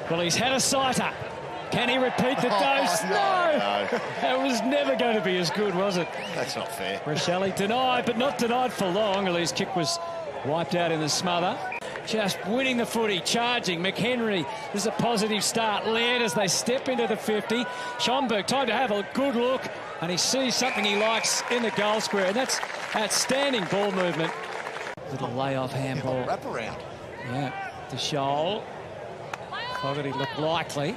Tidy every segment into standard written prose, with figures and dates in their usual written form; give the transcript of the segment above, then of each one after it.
Well, he's had a sighter. Can he repeat the dose? No! That was never going to be as good, was it? That's not fair. Rochelle denied, but not denied for long. Ellie's kick was wiped out in the smother. Just winning the footy, charging. McHenry, this is a positive start. Laird as they step into the 50. Schomburg, time to have a good look. And he sees something he likes in the goal square. And that's outstanding ball movement. Little layoff handball. Wrap around. Yeah, to Shoal. Fogarty looked likely.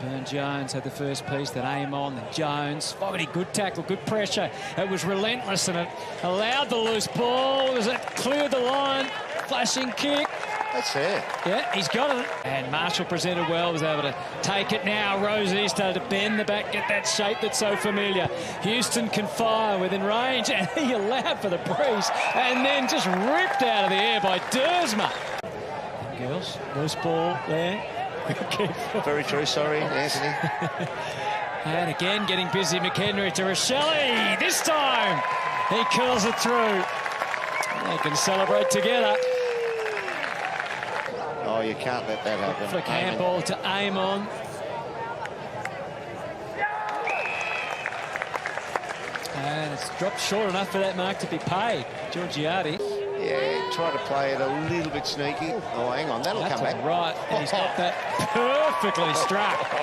Burn-Jones had the first piece, then Amon, then Jones. Fogarty, good tackle, good pressure. It was relentless and it allowed the loose ball as it cleared the line. Flashing kick. That's fair. Yeah, he's got it. And Marshall presented well, was able to take it now. Rosie started to bend the back, get that shape that's so familiar. Houston can fire within range, and he allowed for the breeze, and then just ripped out of the air by Dersma. Girls, loose ball there. Very true, sorry, Anthony. And again, getting busy, McHenry to Rochelle. This time, he curls it through. They can celebrate together. Oh, you can't let that happen. Flick handball to Amon. And it's dropped short enough for that mark to be paid. Georgiades. Yeah, try to play it a little bit sneaky. Oh, hang on, that'll come back. Right, and he's got that perfectly struck.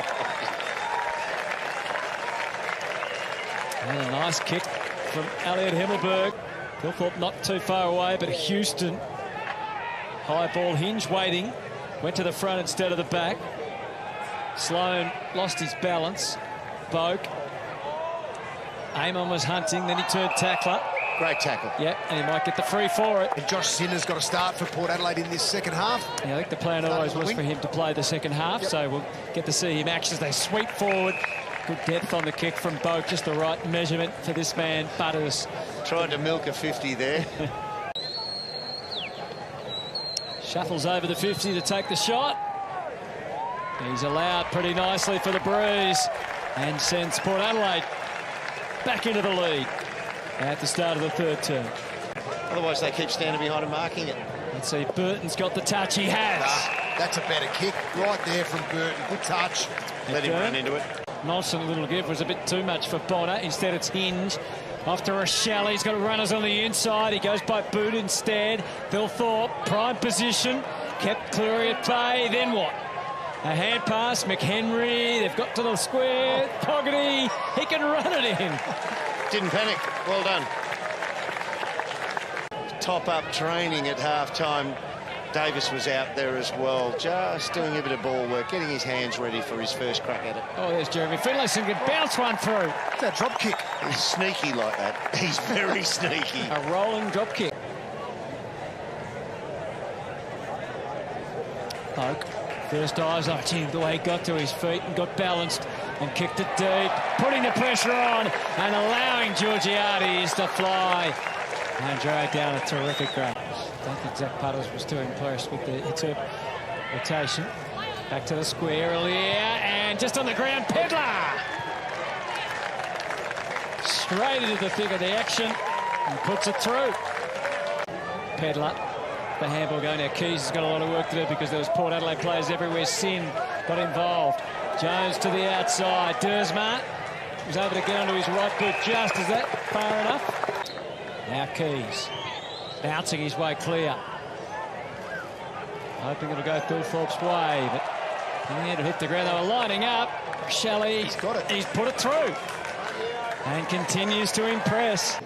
And a nice kick from Elliot Himmelberg. Philthorpe not too far away, but Houston. High ball hinge waiting. Went to the front instead of the back. Sloan lost his balance. Boak. Amon was hunting, then he turned tackler. Great tackle. Yep, and he might get the free for it. And Josh Sinner's got to start for Port Adelaide in this second half. Yeah, I think the plan always was for him to play the second half, so we'll get to see him action as they sweep forward. Good depth on the kick from Boak, just the right measurement for this man, Butters. Tried to milk a 50 there. Shuffles over the 50 to take the shot. He's allowed pretty nicely for the breeze and sends Port Adelaide back into the lead at the start of the third term. Otherwise, they keep standing behind and marking it. Let's see, Burton's got the touch. He has. That's a better kick right there from Burton. Good touch. Let him run into it. Nonson, a little give, was a bit too much for Bonner. Instead, it's Hinge. Off to Rochelle. He's got runners on the inside. He goes by Boot instead. Philthorpe, prime position. Kept Cleary at bay. Then what? A hand pass. McHenry. They've got to the square. Fogarty. He can run it in. Didn't panic. Well done. Top-up training at half-time. Davis was out there as well, just doing a bit of ball work, getting his hands ready for his first crack at it. Oh, there's Jeremy Finlayson can bounce one through. It's a drop kick. He's sneaky like that. He's very sneaky. A rolling drop kick. Oak, first eyes on him, the way he got to his feet and got balanced and kicked it deep, putting the pressure on and allowing Georgiades to fly and drag down a terrific grab. I don't think Zach Putters was too impressed with the interpretation. Back to the square earlier, and just on the ground, Pedlar! Straight into the thick of the action and puts it through. Pedlar, the handball going now. Keys has got a lot of work to do because there was Port Adelaide players everywhere. Sin got involved. Jones to the outside. Dersma was able to get onto his right foot just as that far enough. Now Keys. Bouncing his way clear. Hoping it'll go Philthorpe's way, but in the end it hit the ground. They were lining up. Shelley, he's got it. He's put it through. And continues to impress.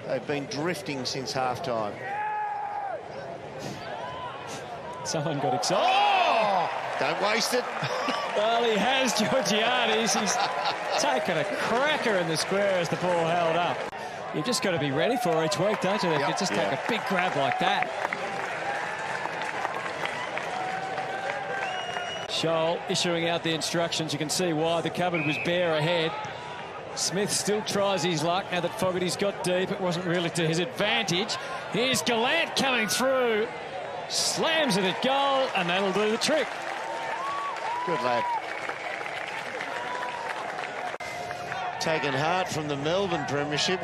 They've been drifting since half-time. Someone got excited. Oh! Don't waste it. Well, he has Georgiades. He's taken a cracker in the square as the ball held up. You've just got to be ready for each week, don't you? They could just take a big grab like that. Scholl issuing out the instructions. You can see why the cupboard was bare ahead. Smith still tries his luck now that Fogarty's got deep. It wasn't really to his advantage. Here's Gallant coming through. Slams it at goal, and that'll do the trick. Good lad. Taken heart from the Melbourne Premiership.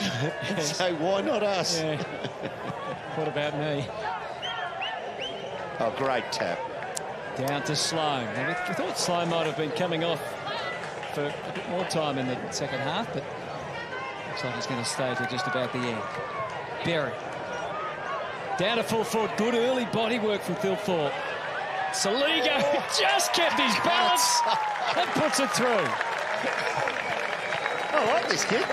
So why not us? Yeah. What about me? Oh, great tap. Down to Sloan. Now, we thought Sloan might have been coming off for a bit more time in the second half, but looks like he's going to stay till just about the end. Berry. Down to full forward. Good early body work from Phil Thorpe. Saligo just kept his balance and puts it through. I like this kick.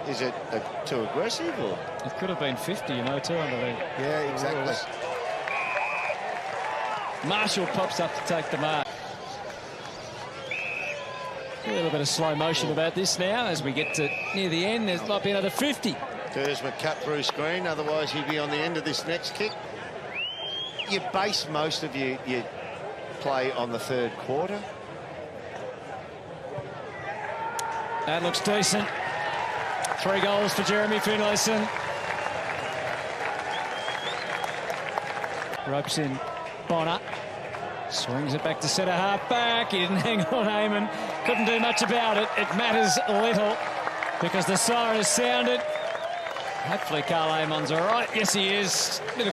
Is it too aggressive? Or? It could have been 50, you know, too, under the Yeah, exactly. rules. Marshall pops up to take the mark. A little bit of slow motion about this now as we get to near the end. There might be another 50. Dersma cut through screen, otherwise he'd be on the end of this next kick. You base most of your play on the third quarter. That looks decent. 3 goals for Jeremy Finlayson. Ropes in Bonner. Swings it back to centre half back. He didn't hang on, Eamon. Couldn't do much about it. It matters little because the siren has sounded. Hopefully Carl Eamon's all right. Yes, he is.